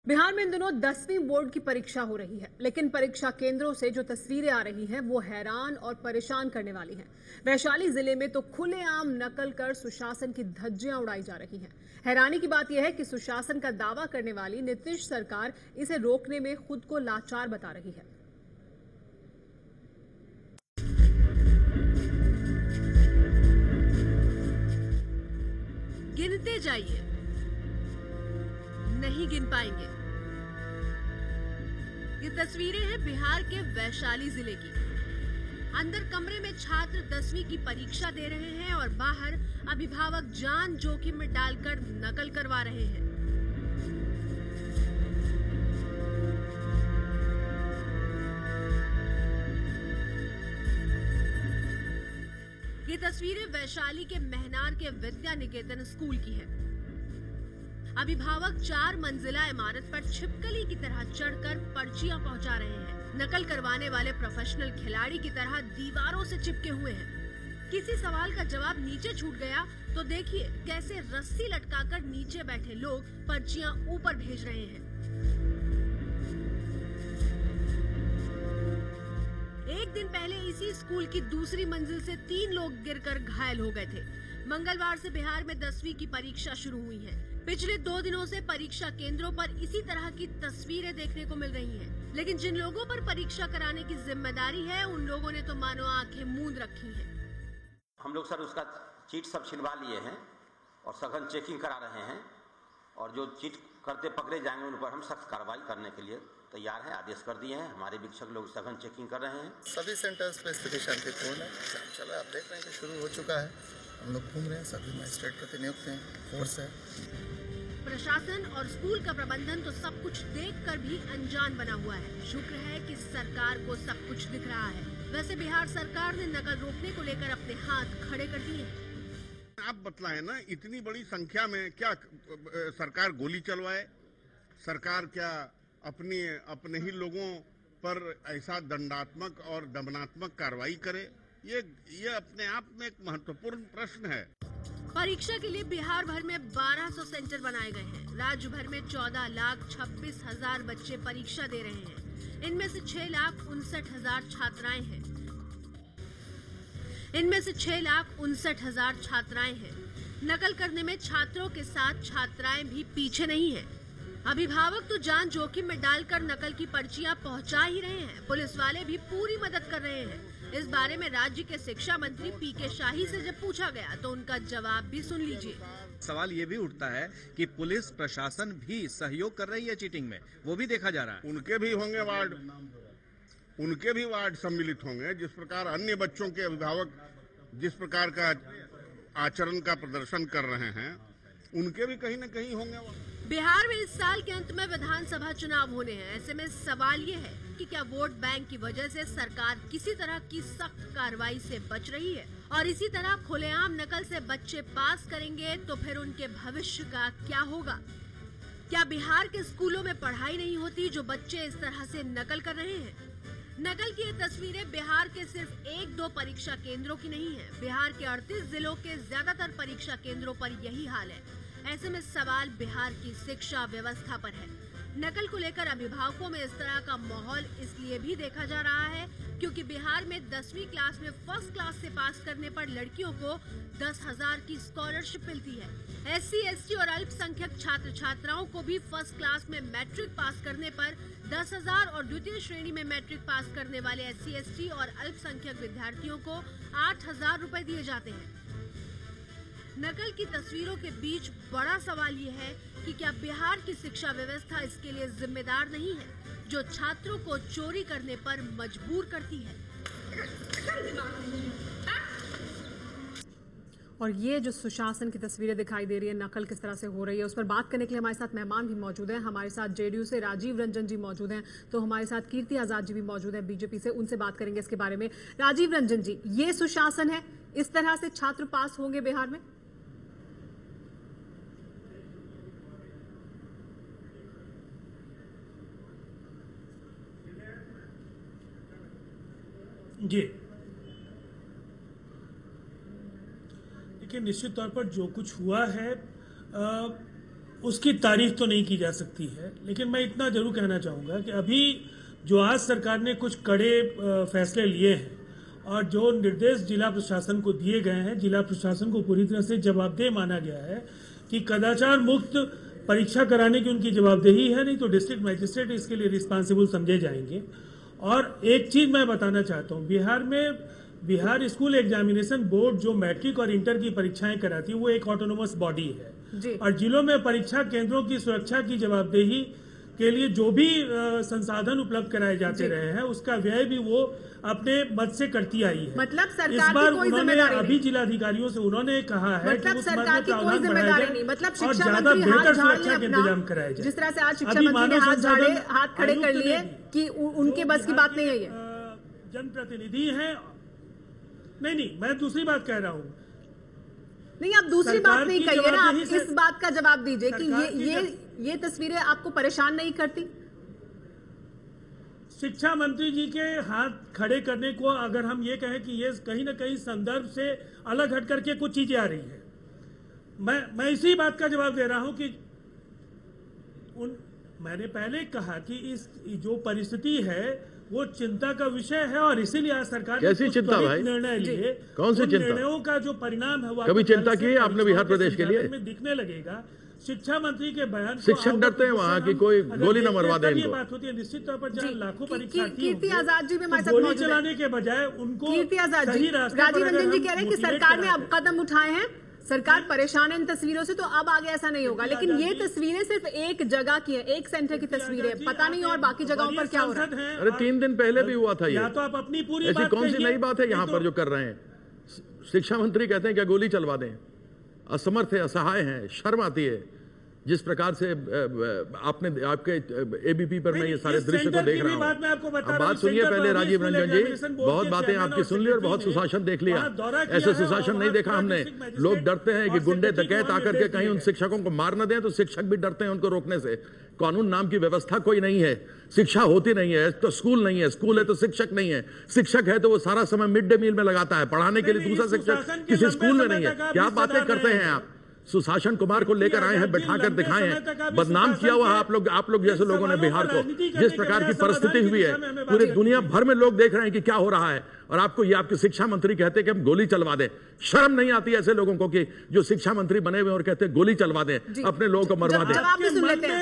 बिहार में इन दिनों 10वीं बोर्ड की परीक्षा हो रही है, लेकिन परीक्षा केंद्रों से जो तस्वीरें आ रही हैं वो हैरान और परेशान करने वाली हैं। वैशाली जिले में तो खुलेआम नकल कर सुशासन की धज्जियां उड़ाई जा रही हैं। हैरानी की बात यह है कि सुशासन का दावा करने वाली नीतीश सरकार इसे रोकने में खुद को लाचार बता रही है। गिनते जाइए, नहीं गिन पाएंगे। ये तस्वीरें हैं बिहार के वैशाली जिले की। अंदर कमरे में छात्र 10वीं की परीक्षा दे रहे हैं और बाहर अभिभावक जान जोखिम में डालकर नकल करवा रहे हैं। ये तस्वीरें वैशाली के महनार के विद्या निकेतन स्कूल की है। अभिभावक 4 मंजिला इमारत पर छिपकली की तरह चढ़कर पर्चियां पहुंचा रहे हैं। नकल करवाने वाले प्रोफेशनल खिलाड़ी की तरह दीवारों से चिपके हुए हैं। किसी सवाल का जवाब नीचे छूट गया तो देखिए कैसे रस्सी लटकाकर नीचे बैठे लोग पर्चियां ऊपर भेज रहे हैं। एक दिन पहले इसी स्कूल की दूसरी मंजिल से 3 लोग गिरकर घायल हो गए थे। मंगलवार से बिहार में 10वीं की परीक्षा शुरू हुई है। पिछले 2 दिनों से परीक्षा केंद्रों पर इसी तरह की तस्वीरें देखने को मिल रही हैं। लेकिन जिन लोगों पर परीक्षा कराने की जिम्मेदारी है, उन लोगों ने तो मानो आंखें मूंद रखी हैं। हम लोग सर उसका चीट सब छिलवा लिए हैं और सघन चेकिंग करा रहे हैं और जो चीट करते पकड़े जाएंगे उन पर हम सख्त कार्रवाई करने के लिए तैयार हैं, आदेश कर दिए हैं। हमारे वीक्षक लोग सघन चेकिंग कर रहे हैं। सभी सेंटर्स पे स्थिति शांतिपूर्ण है। चलो आप देख रहे हैं कि शुरू हो चुका है। हम लोग घूम रहे हैं, सभी मजिस्ट्रेट प्रतिनियुक्त हैं, फोर्स है। प्रशासन और स्कूल का प्रबंधन तो सब कुछ देखकर भी अनजान बना हुआ है। शुक्र है कि सरकार को सब कुछ दिख रहा है। वैसे बिहार सरकार ने नकल रोकने को लेकर अपने हाथ खड़े कर दिए हैं। आप बतलाएं ना, इतनी बड़ी संख्या में क्या सरकार गोली चलवाए? सरकार क्या अपने ही लोगों पर ऐसा दंडात्मक और दमनात्मक कार्रवाई करे? ये अपने आप में एक महत्वपूर्ण प्रश्न है। परीक्षा के लिए बिहार भर में 1200 सेंटर बनाए गए हैं। राज्य भर में 14,26,000 बच्चे परीक्षा दे रहे हैं। इनमें से 6,59,000 छात्राएं हैं। नकल करने में छात्रों के साथ छात्राएं भी पीछे नहीं हैं। अभिभावक तो जान जोखिम में डालकर नकल की पर्चियां पहुंचा ही रहे हैं। पुलिस वाले भी पूरी मदद कर रहे हैं। इस बारे में राज्य के शिक्षा मंत्री पीके शाही से जब पूछा गया तो उनका जवाब भी सुन लीजिए। सवाल ये भी उठता है कि पुलिस प्रशासन भी सहयोग कर रही है चीटिंग में, वो भी देखा जा रहा है। उनके भी वार्ड सम्मिलित होंगे। जिस प्रकार अन्य बच्चों के अभिभावक जिस प्रकार का आचरण का प्रदर्शन कर रहे हैं, उनके भी कहीं न कहीं होंगे। बिहार में इस साल के अंत में विधानसभा चुनाव होने हैं। ऐसे में सवाल ये है कि क्या वोट बैंक की वजह से सरकार किसी तरह की सख्त कार्रवाई से बच रही है, और इसी तरह खुलेआम नकल से बच्चे पास करेंगे तो फिर उनके भविष्य का क्या होगा? क्या बिहार के स्कूलों में पढ़ाई नहीं होती जो बच्चे इस तरह से नकल कर रहे हैं? नकल की ये तस्वीरें बिहार के सिर्फ 1-2 परीक्षा केंद्रों की नहीं है। बिहार के 38 जिलों के ज्यादातर परीक्षा केंद्रों पर यही हाल है। ऐसे में सवाल बिहार की शिक्षा व्यवस्था पर है। नकल को लेकर अभिभावकों में इस तरह का माहौल इसलिए भी देखा जा रहा है क्योंकि बिहार में 10वीं क्लास में फर्स्ट क्लास से पास करने पर लड़कियों को 10,000 की स्कॉलरशिप मिलती है। SC, ST और अल्पसंख्यक छात्र छात्राओं को भी फर्स्ट क्लास में मैट्रिक पास करने पर 10,000 और द्वितीय श्रेणी में मैट्रिक पास करने वाले SC, ST और अल्पसंख्यक विद्यार्थियों को 8,000 रुपए दिए जाते हैं। नकल की तस्वीरों के बीच बड़ा सवाल ये है कि क्या बिहार की शिक्षा व्यवस्था इसके लिए जिम्मेदार नहीं है, जो छात्रों को चोरी करने पर मजबूर करती है। और ये जो सुशासन की तस्वीरें दिखाई दे रही है, नकल किस तरह से हो रही है, उस पर बात करने के लिए हमारे साथ मेहमान भी मौजूद हैं। हमारे साथ JDU से राजीव रंजन जी मौजूद हैं, तो हमारे साथ कीर्ति आजाद जी भी मौजूद हैं BJP से। उनसे बात करेंगे इसके बारे में। राजीव रंजन जी, ये सुशासन है? इस तरह से छात्र पास होंगे बिहार में? जी देखिए, निश्चित तौर पर जो कुछ हुआ है उसकी तारीफ तो नहीं की जा सकती है, लेकिन मैं इतना जरूर कहना चाहूँगा कि अभी जो आज सरकार ने कुछ कड़े फैसले लिए हैं और जो निर्देश जिला प्रशासन को दिए गए हैं, जिला प्रशासन को पूरी तरह से जवाबदेह माना गया है कि कदाचार मुक्त परीक्षा कराने की उनकी जवाबदेही है, नहीं तो डिस्ट्रिक्ट मजिस्ट्रेट इसके लिए रिस्पॉन्सिबल समझे जाएंगे। और एक चीज मैं बताना चाहता हूँ, बिहार स्कूल एग्जामिनेशन बोर्ड जो मैट्रिक और इंटर की परीक्षाएं कराती है वो एक ऑटोनोमस बॉडी है और जिलों में परीक्षा केंद्रों की सुरक्षा की जवाबदेही के लिए जो भी संसाधन उपलब्ध कराए जाते रहे हैं उसका व्यय भी वो अपने मत से करती आई है। मतलब सरकार इस बार की कोई उन्होंने जिम्मेदारी अभी जिलाधिकारियों से उन्होंने कहा है मतलब कि उस सरकार की कोई जिम्मेदारी नहीं, मतलब और शिक्षा ज्यादा मंत्री बेहतर हाथ झाड़ सुरक्षा ले के अपना, इंतजाम कराए जाए। जिस तरह से आज शिक्षा अभी मंत्री ने मानव हाथ झाड़े, संसाधन हाथ खड़े कर आयुक्त लिए ने कि उनके बस की बात नहीं है ये। जनप्रतिनिधि हैं, नहीं, मैं दूसरी बात कह रहा हूँ। नहीं, आप दूसरी बात नहीं कहिए ना, आप इस बात का जवाब दीजिए कि ये तस्वीरें आपको परेशान नहीं करती? शिक्षा मंत्री जी के हाथ खड़े करने को अगर हम ये कहें कि ये कहीं ना कहीं संदर्भ से अलग हट करके कुछ चीजें आ रही है, मैं इसी बात का जवाब दे रहा हूं कि मैंने पहले कहा कि इस जो परिस्थिति है वो चिंता का विषय है और इसीलिए आज सरकार कैसी चिंता भाई? निर्णय लिए, कौन सी चिंता? निर्णयों का जो परिणाम है वो कभी चिंता की है आपने बिहार प्रदेश के लिए? में दिखने लगेगा। शिक्षा मंत्री के बयान, शिक्षक डरते हैं वहाँ की कोई गोली न मरवा दे इनको। बात होती है निश्चित तौर पर जहाँ लाखों परीक्षार्थी कीर्ति आजाद जी भी हमारे साथ गोली मौजूद हैं। चलाने के बजाय उनको कीर्ति आजाद जी, राजीव रंजन जी कह रहे हैं कि सरकार ने अब कदम उठाए हैं, सरकार परेशान है इन तस्वीरों से, तो अब आगे ऐसा नहीं होगा। लेकिन ये तस्वीरें सिर्फ एक जगह की है, एक सेंटर की तस्वीरें, पता नहीं और बाकी जगहों पर क्या हो रहा है। अरे 3 दिन पहले भी हुआ था ये, या तो आप अपनी पूरी ऐसी कौन सी नई बात है यहाँ पर जो कर रहे हैं? शिक्षा मंत्री कहते हैं क्या गोली चलवा दें? असमर्थ है, असहाय है, शर्म आती है जिस प्रकार से आपके एबीपी पर मैं ये सारे दृश्य को देख रहा हूँ। अब बात सुनिए पहले राजीव रंजन जी, बहुत बातें आपकी सुन ली और बहुत सुशासन देख लिया, ऐसे सुशासन नहीं देखा हमने। लोग डरते हैं कि गुंडे डकैत आकर के कहीं उन शिक्षकों को मार न दें, तो शिक्षक भी डरते हैं उनको रोकने से। कानून नाम की व्यवस्था कोई नहीं है, शिक्षा होती नहीं है तो स्कूल नहीं है, स्कूल है तो शिक्षक नहीं है, शिक्षक है तो वो सारा समय मिड डे मील में लगाता है, पढ़ाने के लिए दूसरा शिक्षक किसी स्कूल में नहीं है। क्या बातें करते हैं आप? सुशासन कुमार को लेकर आए हैं, बैठाकर दिखाए हैं, बदनाम किया हुआ है आप लोग जैसे लोगों ने बिहार को। जिस प्रकार की परिस्थिति हुई है पूरी दुनिया भर में लोग देख रहे हैं कि क्या हो रहा है, और आपको ये आपके शिक्षा मंत्री कहते हैं कि हम गोली चलवा दें। शर्म नहीं आती ऐसे लोगों को कि जो शिक्षा मंत्री बने हुए और कहते हैं गोली चलवा दें, अपने लोगों को मरवा दें।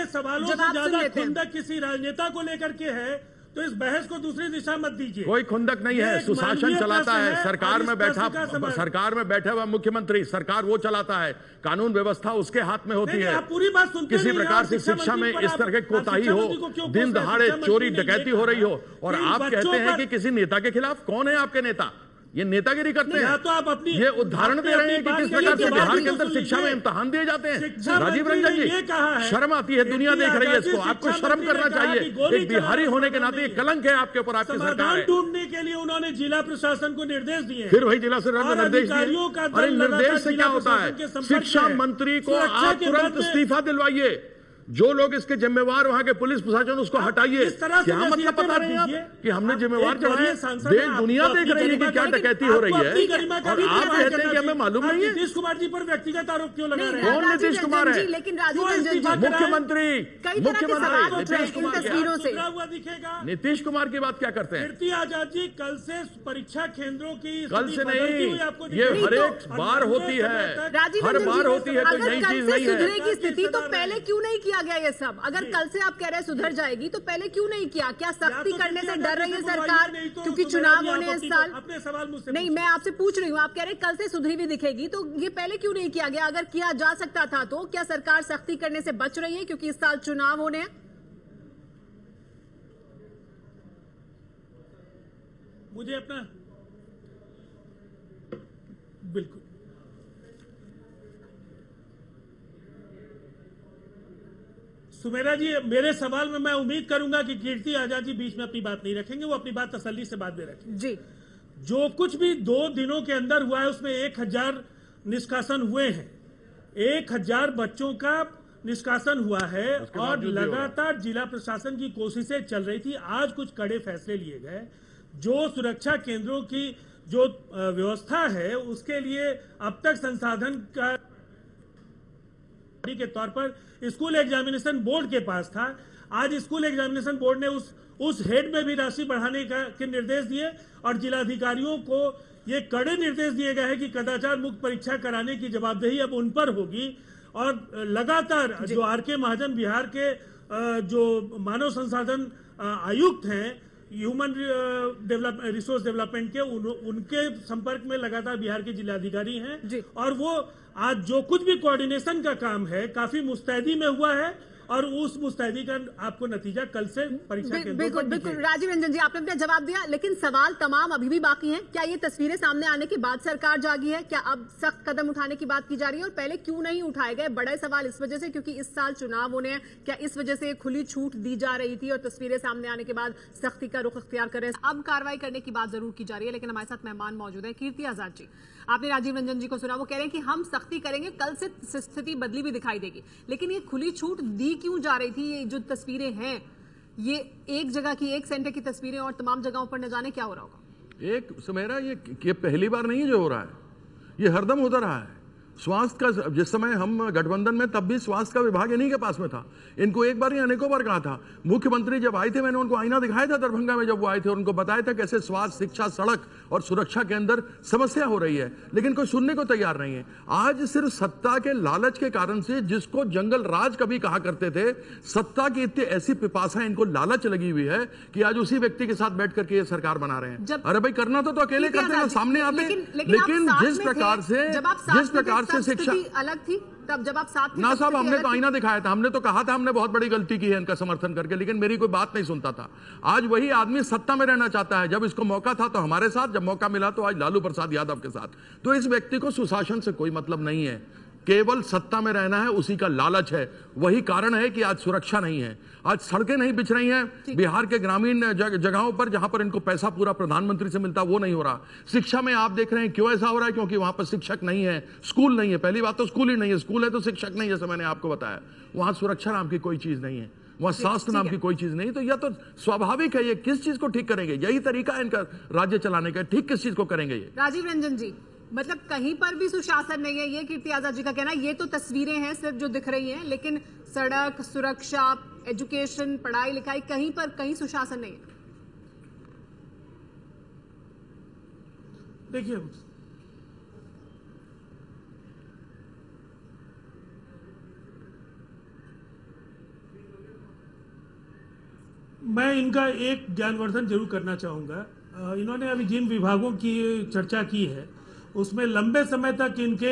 सवालों से ज्यादा खुंदक किसी राजनेता को लेकर के है तो इस बहस को दूसरी दिशा मत दीजिए। कोई खुंदक नहीं है, सुशासन चलाता है, सरकार में बैठा हुआ मुख्यमंत्री, सरकार वो चलाता है, कानून व्यवस्था उसके हाथ में होती है। पूरी बात सुनते किसी प्रकार से शिक्षा में इस तरह की कोताही हो, दिन दहाड़े चोरी डकैती हो रही हो, और आप कहते हैं कि किसी नेता के खिलाफ। कौन है आपके नेता? ये नेतागिरी करते हैं। तो आप अपनी ये उदाहरण दे रहे हैं कि किस प्रकार से बिहार के अंदर शिक्षा में इम्तिहान दिए जाते हैं। राजीव रंजन जी, शर्म आती है, दुनिया देख रही है इसको, आपको शर्म करना चाहिए। एक बिहारी होने के नाते कलंक है आपके ऊपर, आपकी सरकार है। ढूंढने के लिए उन्होंने जिला प्रशासन को निर्देश दिए, फिर वही जिला प्रशासन को निर्देश दिए। अरे निर्देश से क्या होता है? शिक्षा मंत्री को आप तुरंत इस्तीफा दिलवाइए, जो लोग इसके जिम्मेवार वहां के पुलिस प्रशासन उसको हटाइए। क्या मतलब बता रहे हैं आप कि हमने जिम्मेवार चढ़ाए? दुनिया देख रही है कि क्या डकैती हो रही है, और आप कहते हैं कि हमें मालूम नहीं है। नीतीश कुमार जी पर व्यक्तिगत आरोप क्यों लगा रहे हैं? कौन नीतीश कुमार है? लेकिन मुख्यमंत्री नीतीश कुमार तस्वीरों से दिखेगा। नीतीश कुमार की बात क्या करते हैं? कीर्ति आजाद जी, कल से परीक्षा केंद्रों की कल से नहीं, ये हर एक बार होती है, हर बार होती है, कोई नई चीज नहीं है। सुधरेगी स्थिति तो पहले क्यों नहीं किया गया ये सब? अगर कल से आप कह रहे हैं सुधर जाएगी तो पहले क्यों नहीं किया? क्या सख्ती करने से डर रही है सरकार क्योंकि चुनाव होने इस साल? अपने सवाल मुझसे नहीं, मैं आपसे पूछ रही हूँ, आप कह रहे हैं कल से सुधरी भी दिखेगी, तो ये पहले क्यों नहीं किया गया? अगर किया जा सकता था तो क्या सरकार सख्ती करने से बच रही है क्योंकि इस साल चुनाव होने हैं? मुझे अपना बिल्कुल सुमेरा जी, मेरे सवाल में मैं उम्मीद करूंगा कि कीर्ति आजाद जी बीच में अपनी बात नहीं रखेंगे, वो अपनी बात तसल्ली से बाद में रखेंगे जी। जो कुछ भी 2 दिनों के अंदर हुआ है उसमें 1000 निष्कासन हुए हैं, 1000 बच्चों का निष्कासन हुआ है, और लगातार जिला प्रशासन की कोशिशें चल रही थी। आज कुछ कड़े फैसले लिए गए, जो सुरक्षा केंद्रों की जो व्यवस्था है उसके लिए अब तक संसाधन का के तौर पर स्कूल एग्जामिनेशन बोर्ड के पास था। आज स्कूल एग्जामिनेशन बोर्ड ने उस हेड में भी राशि बढ़ाने के निर्देश दिए और जिलाधिकारियों को ये कड़े निर्देश दिए गए हैं कि कदाचार मुक्त परीक्षा कराने की जवाबदेही अब उन पर होगी। और लगातार जो आर.के. महाजन बिहार के जो मानव संसाधन आयुक्त हैं, ह्यूमन रिसोर्स डेवलपमेंट के, उनके संपर्क में लगातार बिहार के जिलाधिकारी हैं और वो आज जो कुछ भी कोऑर्डिनेशन का काम है काफी मुस्तैदी में हुआ है और उस मुस्तैदी का आपको नतीजा कल से परीक्षा के बिल्कुल बिल्कुल। राजीव रंजन जी, आपने अपना जवाब दिया, लेकिन सवाल तमाम अभी भी बाकी हैं। क्या ये तस्वीरें सामने आने के बाद सरकार जागी है? क्या अब सख्त कदम उठाने की बात की जा रही है? और पहले क्यों नहीं उठाए गए? बड़ा सवाल इस वजह से क्योंकि इस साल चुनाव होने हैं, क्या इस वजह से खुली छूट दी जा रही थी और तस्वीरें सामने आने के बाद सख्ती का रुख अख्तियार कर रहे हैं? अब कार्रवाई करने की बात जरूर की जा रही है, लेकिन हमारे साथ मेहमान मौजूद है। कीर्ति आजाद जी, आपने राजीव रंजन जी को सुना, वो कह रहे हैं कि हम सख्ती करेंगे, कल से स्थिति बदली भी दिखाई देगी। लेकिन ये खुली छूट दी क्यों जा रही थी? ये जो तस्वीरें हैं, ये एक जगह की, एक सेंटर की तस्वीरें और तमाम जगहों पर न जाने क्या हो रहा होगा। एक सुमेरा, ये पहली बार नहीं जो हो रहा है, ये हरदम होता रहा है। स्वास्थ्य का जिस समय हम गठबंधन में, तब भी स्वास्थ्य का विभाग इन्हीं के पास में था। इनको एक बार ही अनेकों बार कहा था। मुख्यमंत्री जब आए थे, मैंने उनको आईना दिखाया था दरभंगा में जब वो आए थे और उनको बताया था कैसे स्वास्थ्य, शिक्षा, सड़क और सुरक्षा के अंदर समस्या हो रही है, लेकिन कोई सुनने को तैयार नहीं है। आज सिर्फ सत्ता के लालच के कारण से, जिसको जंगल राज कभी कहा करते थे, सत्ता की इतनी ऐसी पिपासा, इनको लालच लगी हुई है कि आज उसी व्यक्ति के साथ बैठ करके ये सरकार बना रहे हैं। अरे भाई, करना तो अकेले करते हैं, सामने आते। लेकिन जिस प्रकार से शिक्षा अलग थी, तब जब आप साथ ना साहब, हमने तो आईना दिखाया था, हमने तो कहा था हमने बहुत बड़ी गलती की है इनका समर्थन करके, लेकिन मेरी कोई बात नहीं सुनता था। आज वही आदमी सत्ता में रहना चाहता है। जब इसको मौका था तो हमारे साथ, जब मौका मिला तो आज लालू प्रसाद यादव के साथ। तो इस व्यक्ति को सुशासन से कोई मतलब नहीं है, केवल सत्ता में रहना है, उसी का लालच है। वही कारण है कि आज सुरक्षा नहीं है, आज सड़कें नहीं बिछ रही हैं। बिहार के ग्रामीण जगहों पर जहां पर इनको पैसा पूरा प्रधानमंत्री से मिलता, वो नहीं हो रहा। शिक्षा में आप देख रहे हैं क्यों ऐसा हो रहा है, क्योंकि वहां पर शिक्षक नहीं है, स्कूल नहीं है। पहली बात तो स्कूल ही नहीं है, स्कूल है तो शिक्षक नहीं, जैसे मैंने आपको बताया। वहां सुरक्षा नाम की कोई चीज नहीं है, वहां स्वास्थ्य नाम की कोई चीज नहीं। तो यह तो स्वाभाविक है। ये किस चीज को ठीक करेंगे? यही तरीका है इनका राज्य चलाने का। ठीक किस चीज को करेंगे ये? राजीव रंजन जी, मतलब कहीं पर भी सुशासन नहीं है, ये कीर्ति आजाद जी का कहना। ये तो तस्वीरें हैं सिर्फ जो दिख रही हैं, लेकिन सड़क, सुरक्षा, एजुकेशन, पढ़ाई लिखाई, कहीं पर कहीं सुशासन नहीं है। देखिए, मैं इनका एक ज्ञानवर्धन जरूर करना चाहूंगा। इन्होंने अभी जिन विभागों की चर्चा की है, उसमें लंबे समय तक इनके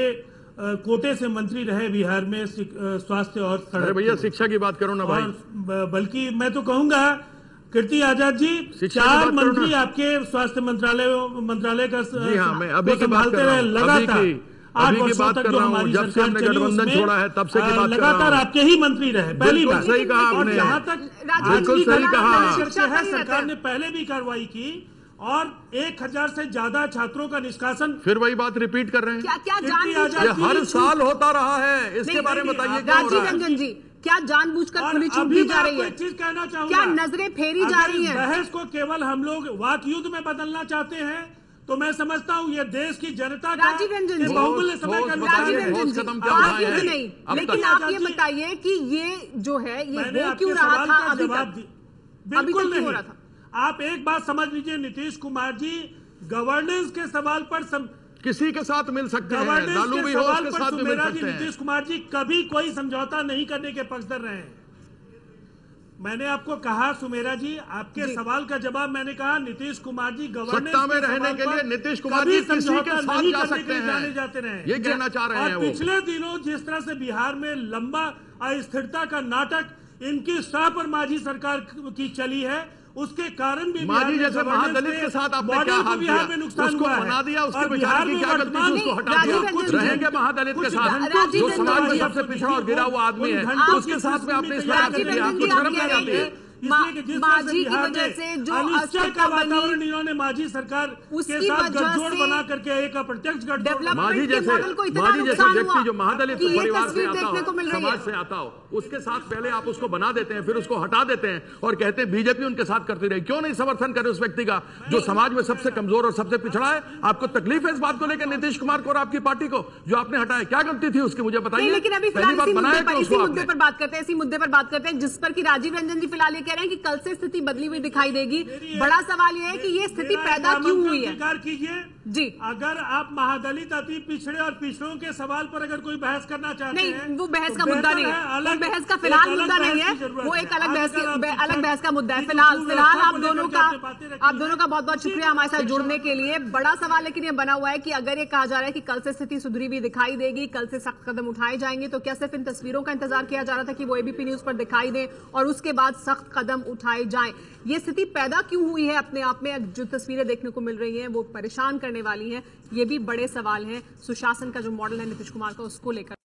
कोटे से मंत्री रहे बिहार में, स्वास्थ्य और सड़क। अरे भैया, शिक्षा की बात करो ना भाई। बल्कि मैं तो कहूंगा कीर्ति आजाद जी, 4 मंत्री आपके स्वास्थ्य मंत्रालय का संभालते रहे लगातार 8 वर्षों तक। जो हमारी सरकार चली उसमें लगातार आपके ही मंत्री रहे। पहली बात सही कहा आपने, जहां तक बिल्कुल सही कहा। सरकार ने पहले भी कार्रवाई की और 1000 से ज्यादा छात्रों का निष्कासन। फिर वही बात रिपीट कर रहे हैं। क्या जानबूझकर हर साल होता रहा है? इसके बारे में बताइए। राजीव रंजन जी, क्या जानबूझकर खुली छूट दी जा रही है? चीज कहना चाहूंगा, क्या नजरें फेरी जा रही हैं? बहस को केवल हम लोग वाक युद्ध में बदलना चाहते हैं, तो मैं समझता हूँ ये देश की जनता का राजीव रंजन जी, बहुमूल्य समय का राजीव रंजन जी, वाक युद्ध नहीं, लेकिन आप ये बताइए कि ये जो है, ये हो क्यों रहा था अभी तक? बिल्कुल नहीं हो रहा था। आप एक बात समझ लीजिए, नीतीश कुमार जी गवर्नेंस के सवाल पर किसी के साथ मिल सकते हैं, लालू भी हो उसके साथ भी मिल सकते हैं। नीतीश कुमार जी कभी कोई समझौता नहीं करने के पक्षधर रहे हैं। मैंने आपको कहा सुमेरा जी, आपके सवाल का जवाब मैंने कहा, नीतीश कुमार जी गवर्नेंस सत्ता में रहने के लिए नीतीश कुमार जी किसी के साथ जा सकते हैं, जाने जाते रहे, ये कहना चाह रहे हैं। पिछले दिनों जिस तरह से बिहार में लंबा अस्थिरता का नाटक इनकी सह पर मांझी सरकार की चली है, उसके कारण भी मांझी जैसे महादलित के साथ आपने क्या हाल किया? उसको बना दिया, उसके बिहार की क्या गलती थी, उसको हटा दिया। रहेंगे महादलित के साथ, जो समाज में सबसे पिछड़ा और गिरा हुआ आदमी है, उसके साथ में आपने इस प्रकार से किया, आपको शर्म नहीं आती है? इसलिए कि जिस तरह से बिहार में अनिश्चय का वातावरण इन्होंने मांझी सरकार के साथ गठजोड़ बना करके एक अप्रत्यक्ष गठजोड़, मांझी जैसे व्यक्ति जो महादलित परिवार से आता हो, समाज से आता हो, उसके साथ पहले आप उसको बना देते हैं, फिर उसको हटा देते हैं और कहते हैं बीजेपी उनके साथ करती रही। क्यों नहीं समर्थन करे उस व्यक्ति का जो समाज में सबसे कमजोर और सबसे पिछड़ा है? आपको तकलीफ है इस बात को लेकर नीतीश कुमार को और आपकी पार्टी को जो आपने हटाया? क्या गलती थी उसकी, मुझे बताइए। लेकिन अभी फिलहाल इसी मुद्दे पर बात करते हैं जिस पर कि राजीव रंजन जी फिलहाल ये कह रहे हैं कि कल से स्थिति बदली हुई दिखाई देगी। बड़ा सवाल यह है कि ये स्थिति पैदा क्यों हुई है? स्वीकार कीजिए जी, अगर आप महादलित अति पिछड़े और पिछड़ों के सवाल पर अगर कोई बहस करना चाहते हैं, नहीं वो बहस का मुद्दा नहीं है, वो बहस का फिलहाल मुद्दा नहीं है, वो एक अलग बहस का मुद्दा है। फिलहाल आप दोनों का बहुत बहुत शुक्रिया हमारे साथ जुड़ने के लिए। बड़ा सवाल लेकिन ये बना हुआ है कि अगर ये कहा जा रहा है कि कल से स्थिति सुधरी हुई दिखाई देगी, कल से सख्त कदम उठाए जाएंगे, तो क्या सिर्फ इन तस्वीरों का इंतजार किया जा रहा था कि वो एबीपी न्यूज पर दिखाई दें और उसके बाद सख्त कदम उठाए जाएं? ये स्थिति पैदा क्यों हुई है अपने आप में? जो तस्वीरें देखने को मिल रही हैं वो परेशान करने वाली हैं। ये भी बड़े सवाल हैं सुशासन का जो मॉडल है नीतीश कुमार का, उसको लेकर।